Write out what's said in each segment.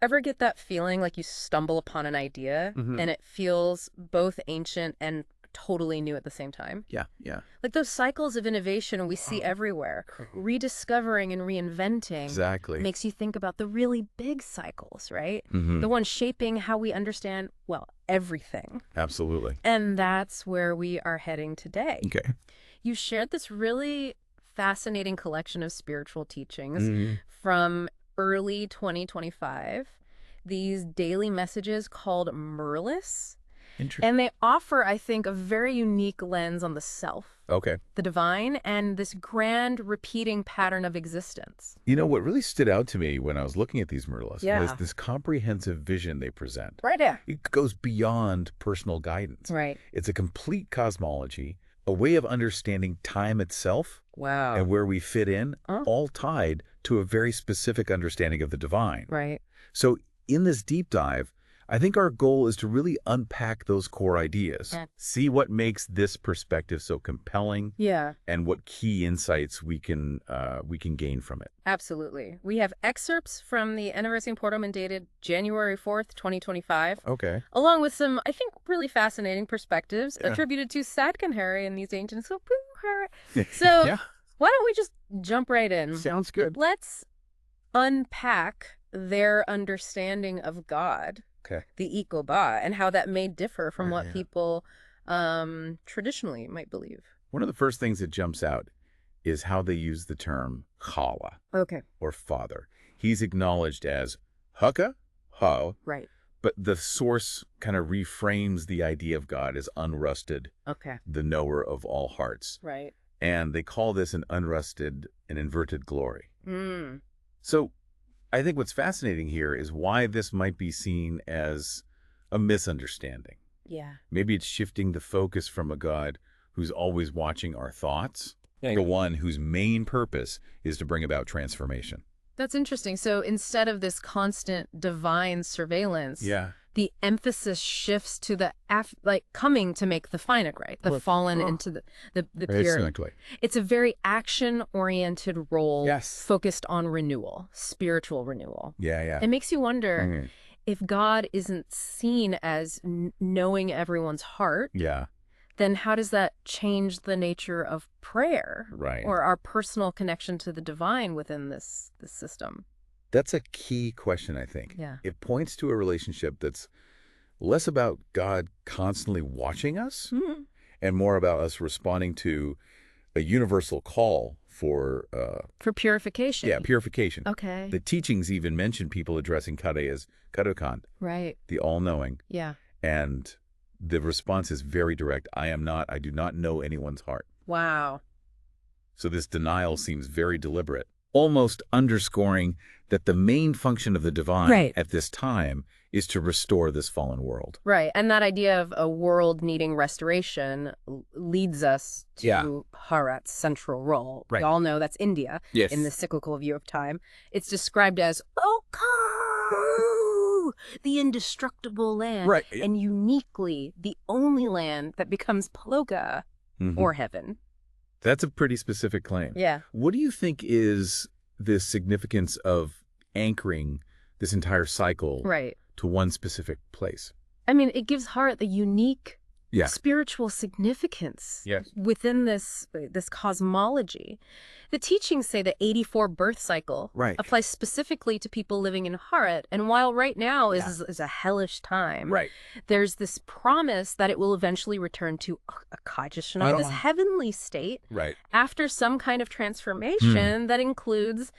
Ever get that feeling like you stumble upon an idea and it feels both ancient and totally new at the same time? Yeah, yeah. Like those cycles of innovation we see everywhere, rediscovering and reinventing. Exactly. Makes you think about the really big cycles, right? Mm-hmm. The ones shaping how we understand, well, everything. Absolutely. And that's where we are heading today. Okay. You shared this really fascinating collection of spiritual teachings Mm-hmm. from early 2025, these daily messages called Murlis. Interesting. And they offer, I think, a very unique lens on the self, Okay. the divine, and this grand repeating pattern of existence. You know, what really stood out to me when I was looking at these Murlis Yeah. was this comprehensive vision they present. Right there. It goes beyond personal guidance. Right. It's a complete cosmology, a way of understanding time itself Wow. and where we fit in, Oh. all tied to a very specific understanding of the divine. Right. So in this deep dive, I think our goal is to really unpack those core ideas, see what makes this perspective so compelling, Yeah. and what key insights we can gain from it. Absolutely. We have excerpts from the Anniversary Portoman dated January 4th, 2025, Okay. along with some, I think, really fascinating perspectives Yeah. attributed to Sadkin Harry and these ancient. So Yeah. why don't we just jump right in? Sounds good. Let's unpack their understanding of God, Okay. the Ikoba, and how that may differ from what Yeah. people traditionally might believe. One of the first things that jumps out is how they use the term chala, Okay. or father. He's acknowledged as Haka, Ho, Right. but the source kind of reframes the idea of God as unrusted, Okay. the knower of all hearts. Right. And they call this an unrusted and inverted glory. Mm. So I think what's fascinating here is why this might be seen as a misunderstanding. Yeah. Maybe it's shifting the focus from a God who's always watching our thoughts to one whose main purpose is to bring about transformation. That's interesting. So instead of this constant divine surveillance, Yeah. the emphasis shifts to the coming to make the finite, right? The fallen into the pure. Exactly. It's a very action-oriented role, Yes. focused on renewal, spiritual renewal. Yeah, yeah. It makes you wonder Mhm. if God isn't seen as knowing everyone's heart, Yeah, then how does that change the nature of prayer right. or our personal connection to the divine within this system? That's a key question, I think. Yeah. It points to a relationship that's less about God constantly watching us Mhm. and more about us responding to a universal call for For purification. purification. Okay. The teachings even mention people addressing Kare as Kadokan, Right. the all-knowing, Yeah. and the response is very direct. I do not know anyone's heart. Wow. So this denial seems very deliberate, almost underscoring that the main function of the divine Right. at this time is to restore this fallen world. Right. And that idea of a world needing restoration leads us to Yeah. Harat's central role. Right. We all know that's India Yes. in the cyclical view of time. It's described as the indestructible land. Right. And uniquely the only land that becomes Paloka Mhm. or heaven. That's a pretty specific claim. Yeah. What do you think is the significance of anchoring this entire cycle Right. to one specific place? I mean, it gives Harat the unique Yeah. spiritual significance Yes. within this cosmology. The teachings say the 84 birth cycle Right. applies specifically to people living in Harat. And while right now is a hellish time, Right. there's this promise that it will eventually return to a Kajashana, this heavenly state, Right. after some kind of transformation that includes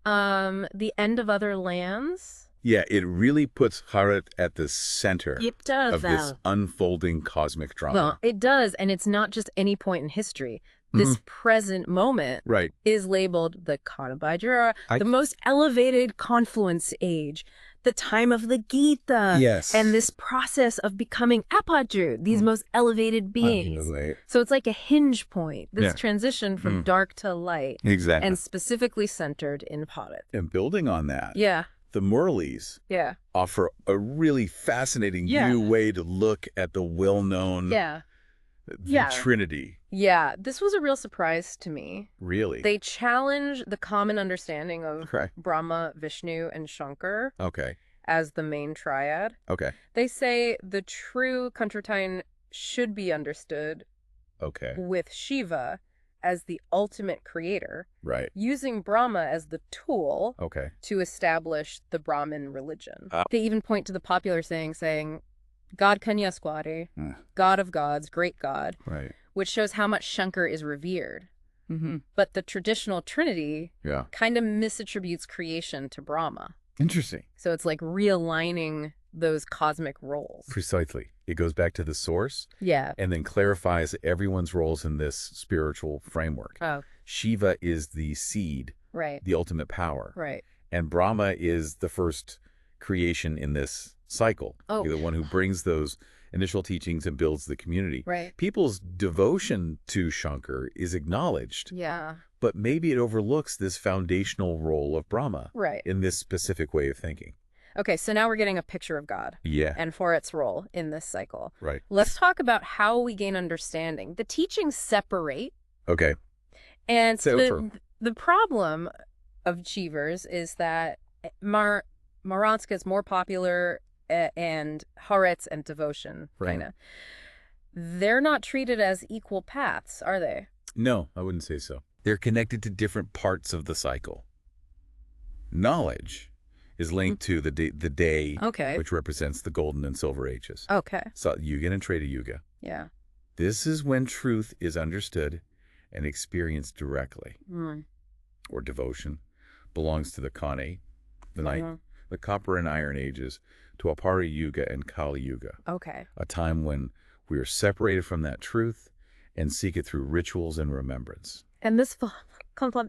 the end of other lands. Yeah, it really puts Harat at the center It does, of this unfolding cosmic drama. Well, it does, and it's not just any point in history. This present moment Right. is labeled the Kanabhajara, the most elevated confluence age, the time of the Gita, Yes. and this process of becoming Apaju, these most elevated beings. So it's like a hinge point, this transition from dark to light, Exactly. and specifically centered in Bharat. And building on that, Yeah, the Murlis yeah, offer a really fascinating Yeah. new way to look at the well-known yeah. the Yeah. Trinity. Yeah, this was a real surprise to me. Really? They challenge the common understanding of Okay. Brahma, Vishnu, and Shankar. Okay. as the main triad. Okay. They say the true contratine should be understood with Shiva as the ultimate creator, right, using Brahma as the tool to establish the Brahmin religion. They even point to the popular saying, God Kanyaswari, God of gods, great God, right, which shows how much Shankar is revered. But the traditional trinity kind of misattributes creation to Brahma. Interesting. So it's like realigning those cosmic roles. Precisely. It goes back to the source. Yeah. And then clarifies everyone's roles in this spiritual framework. Oh. Shiva is the seed, right, the ultimate power. Right. And Brahma is the first creation in this cycle. Oh. The one who brings those initial teachings and builds the community. Right. People's devotion to Shankar is acknowledged. Yeah. But maybe it overlooks this foundational role of Brahma in this specific way of thinking. Okay, so now we're getting a picture of God. Yeah. And for its role in this cycle. Right. Let's talk about how we gain understanding. The teachings separate. Okay. And the problem of Cheevers is that Maranska is more popular and Haaretz and devotion, kind of. They're not treated as equal paths, are they? No, I wouldn't say so. They're connected to different parts of the cycle. Knowledge is linked to the day, which represents the golden and silver ages. Okay. So Yuga and Treta Yuga. Yeah. This is when truth is understood and experienced directly. Or devotion belongs to the Kane, the night, the copper and iron ages, to Apara Yuga and Kali Yuga. Okay. A time when we are separated from that truth and seek it through rituals and remembrance. And this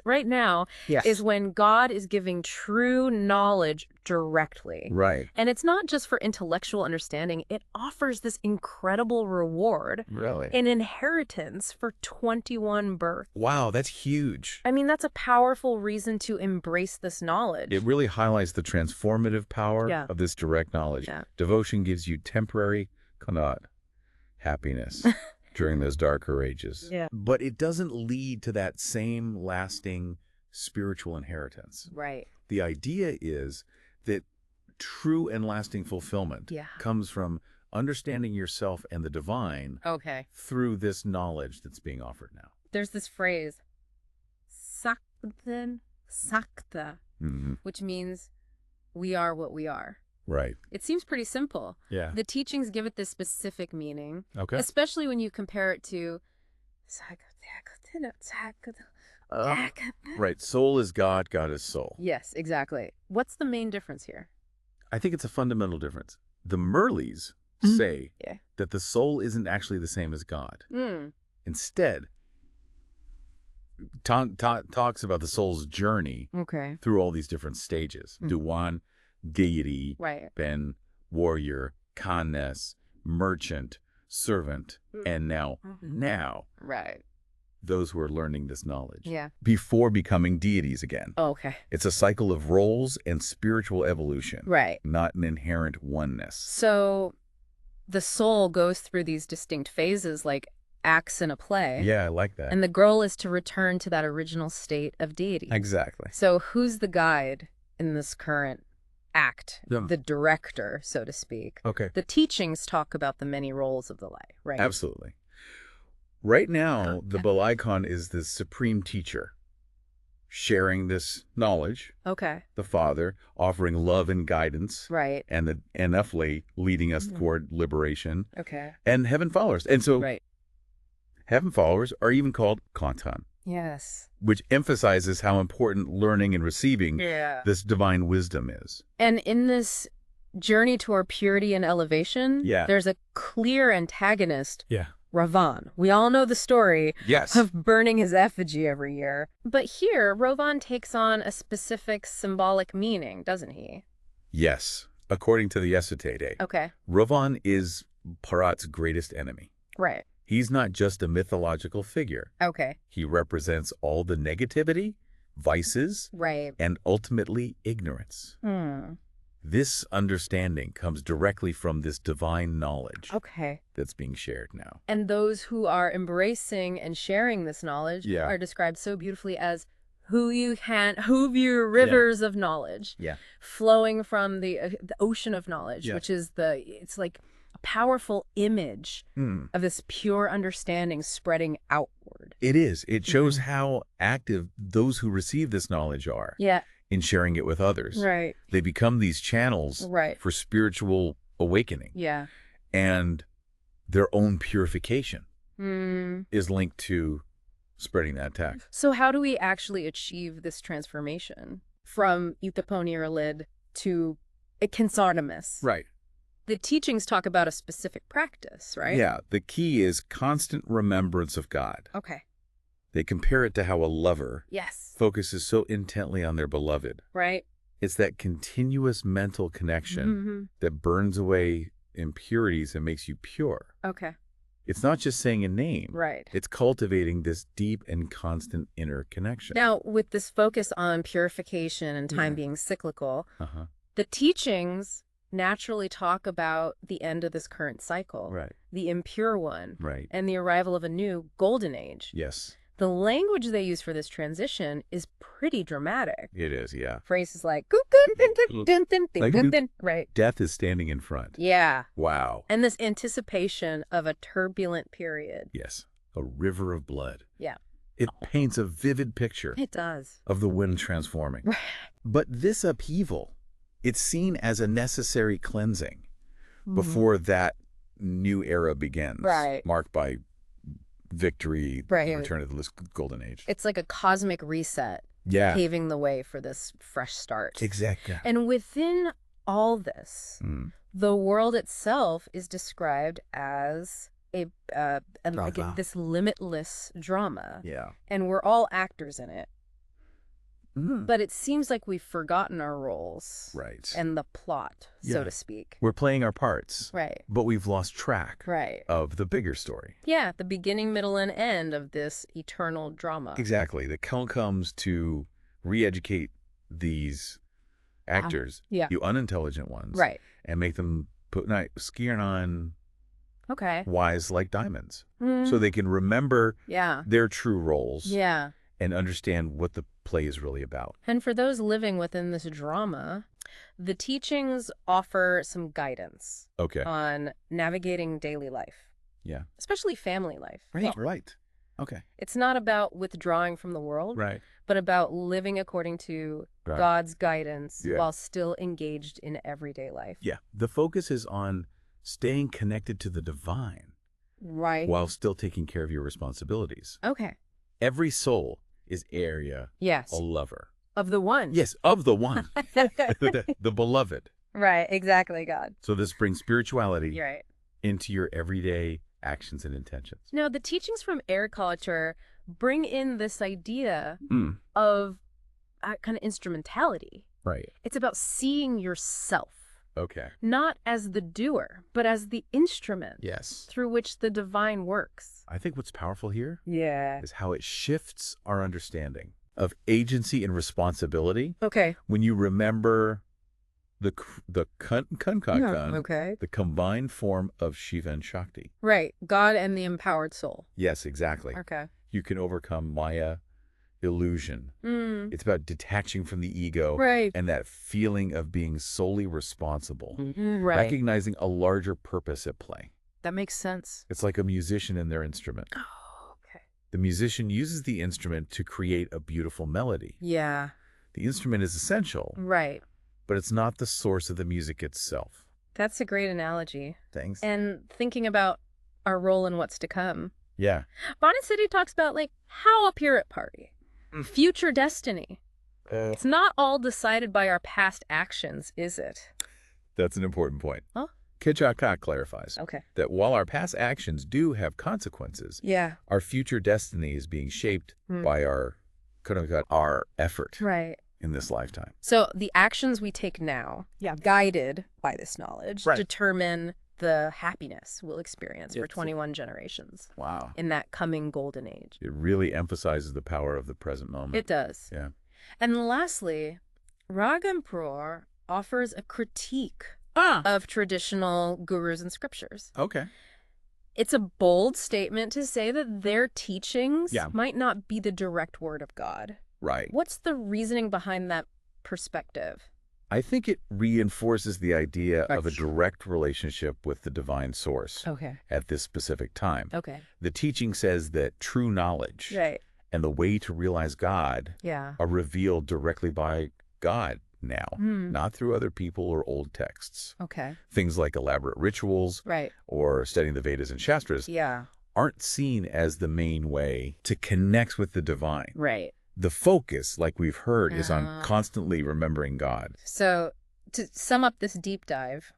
right now is when God is giving true knowledge directly. Right. And it's not just for intellectual understanding. It offers this incredible reward. Really? An inheritance for 21 births. Wow, that's huge. I mean, that's a powerful reason to embrace this knowledge. It really highlights the transformative power of this direct knowledge. Yeah. Devotion gives you temporary happiness. During those darker ages. Yeah. But it doesn't lead to that same lasting spiritual inheritance. Right. The idea is that true and lasting fulfillment comes from understanding yourself and the divine through this knowledge that's being offered now. There's this phrase, sakta, which means we are what we are. Right. It seems pretty simple. Yeah. The teachings give it this specific meaning. Okay. Especially when you compare it to right. Soul is God, God is soul. Yes, exactly. What's the main difference here? I think it's a fundamental difference. The Murlis say that the soul isn't actually the same as God. Instead, talks about the soul's journey through all these different stages. Duwan, deity, Ben, warrior, Khaness, merchant, servant, and now, those who are learning this knowledge before becoming deities again. Okay. It's a cycle of roles and spiritual evolution, not an inherent oneness. So the soul goes through these distinct phases like acts in a play. Yeah, I like that. And the goal is to return to that original state of deity. Exactly. So who's the guide in this current act, the director, so to speak? Okay. The teachings talk about the many roles of the light, right? Absolutely. Right now, the Balaikon is the supreme teacher, sharing this knowledge. Okay. The Father offering love and guidance. Right. And the Nefle leading us toward liberation. Okay. And heaven followers. And so heaven followers are even called Kantan. Yes. Which emphasizes how important learning and receiving this divine wisdom is. And in this journey toward purity and elevation, there's a clear antagonist, Ravan. We all know the story of burning his effigy every year. But here, Ravan takes on a specific symbolic meaning, doesn't he? Yes. According to the Esotete, Ravan is Parat's greatest enemy. Right. He's not just a mythological figure. Okay. He represents all the negativity, vices, and ultimately ignorance. This understanding comes directly from this divine knowledge that's being shared now. And those who are embracing and sharing this knowledge are described so beautifully as Huvir rivers of knowledge. Yeah. Flowing from the ocean of knowledge, Yes. which is it's like a powerful image of this pure understanding spreading outward. It is. It shows how active those who receive this knowledge are in sharing it with others. Right. They become these channels for spiritual awakening. Yeah. And their own purification is linked to spreading that text. So how do we actually achieve this transformation from Uthaponiralid to Kinsardamus? Right. The teachings talk about a specific practice, right? Yeah. The key is constant remembrance of God. Okay. They compare it to how a lover Yes. focuses so intently on their beloved. Right. It's that continuous mental connection that burns away impurities and makes you pure. Okay. It's not just saying a name. Right. It's cultivating this deep and constant inner connection. Now, with this focus on purification and time being cyclical, the teachings naturally talk about the end of this current cycle, the impure one, and the arrival of a new golden age. Yes. The language they use for this transition is pretty dramatic. It is, yeah. Phrases like, right. Death is standing in front. Yeah. Wow. And this anticipation of a turbulent period. Yes. A river of blood. Yeah. It paints a vivid picture. It does. Of the wind transforming. But this upheaval, it's seen as a necessary cleansing before that new era begins. Right. Marked by victory, return of the golden age. It's like a cosmic reset. Yeah. Paving the way for this fresh start. Exactly. And within all this, the world itself is described as this limitless drama. Yeah. And we're all actors in it. But it seems like we've forgotten our roles. Right. And the plot, so to speak. We're playing our parts. Right. But we've lost track of the bigger story. Yeah, the beginning, middle, and end of this eternal drama. Exactly. The Kel comes to re-educate these actors, you unintelligent ones, and make them put skiing on wise like diamonds. So they can remember their true roles. Yeah. And understand what the play is really about. And for those living within this drama, the teachings offer some guidance on navigating daily life. Yeah. Especially family life. Right. Okay. It's not about withdrawing from the world, but about living according to God's guidance while still engaged in everyday life. Yeah. The focus is on staying connected to the divine. While still taking care of your responsibilities. Okay. Every soul is a lover. Of the one. Yes, of the one. the beloved. Right, exactly, God. So this brings spirituality into your everyday actions and intentions. Now, the teachings from air culture bring in this idea of kind of instrumentality. Right. It's about seeing yourself. Okay. Not as the doer, but as the instrument through which the divine works. I think what's powerful here is how it shifts our understanding of agency and responsibility. Okay. When you remember the the combined form of Shiva and Shakti. Right. God and the empowered soul. Yes, exactly. Okay. You can overcome Maya, illusion. It's about detaching from the ego and that feeling of being solely responsible. Recognizing a larger purpose at play. That makes sense. It's like a musician and their instrument. Oh, okay. The musician uses the instrument to create a beautiful melody. Yeah. The instrument is essential. Right. But it's not the source of the music itself. That's a great analogy. Thanks. And thinking about our role in what's to come. Yeah. Bonnet City talks about like how a Pureit party. Future destiny. It's not all decided by our past actions, is it? That's an important point. Huh? Kitchaka clarifies that while our past actions do have consequences, our future destiny is being shaped by our effort in this lifetime. So the actions we take now, guided by this knowledge, determine the happiness we'll experience for 21 generations. Wow. In that coming golden age. It really emphasizes the power of the present moment. It does. Yeah. And lastly, Ragampur offers a critique of traditional gurus and scriptures. Okay. It's a bold statement to say that their teachings might not be the direct word of God. Right. What's the reasoning behind that perspective? I think it reinforces the idea of a direct relationship with the divine source at this specific time. The teaching says that true knowledge and the way to realize God are revealed directly by God now, not through other people or old texts. Things like elaborate rituals or studying the Vedas and Shastras aren't seen as the main way to connect with the divine. The focus, like we've heard, is on constantly remembering God. So, to sum up this deep dive,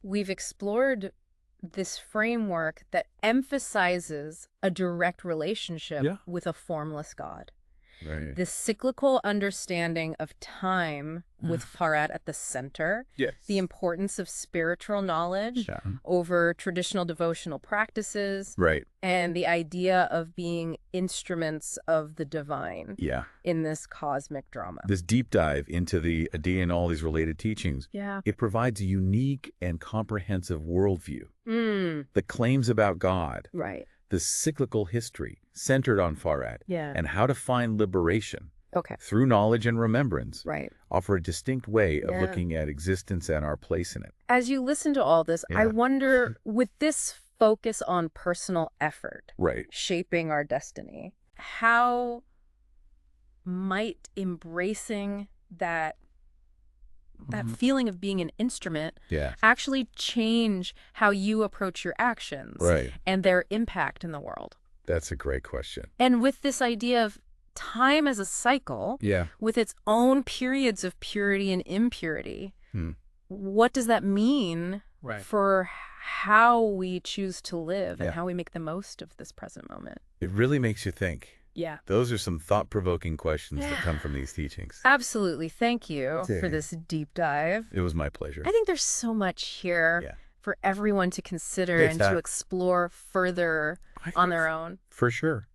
we've explored this framework that emphasizes a direct relationship with a formless God. This cyclical understanding of time with Farat at the center, the importance of spiritual knowledge over traditional devotional practices, and the idea of being instruments of the divine in this cosmic drama. This deep dive into the Adiya and all these related teachings, it provides a unique and comprehensive worldview. The claims about God, the cyclical history centered on Farat, and how to find liberation through knowledge and remembrance offer a distinct way of looking at existence and our place in it. As you listen to all this, I wonder, with this focus on personal effort shaping our destiny, how might embracing that feeling of being an instrument actually change how you approach your actions and their impact in the world? That's a great question. And with this idea of time as a cycle, with its own periods of purity and impurity, what does that mean for how we choose to live and how we make the most of this present moment? It really makes you think. Those are some thought-provoking questions that come from these teachings. Absolutely. Thank you for this deep dive. It was my pleasure. I think there's so much here for everyone to consider and to explore further on their own. For sure.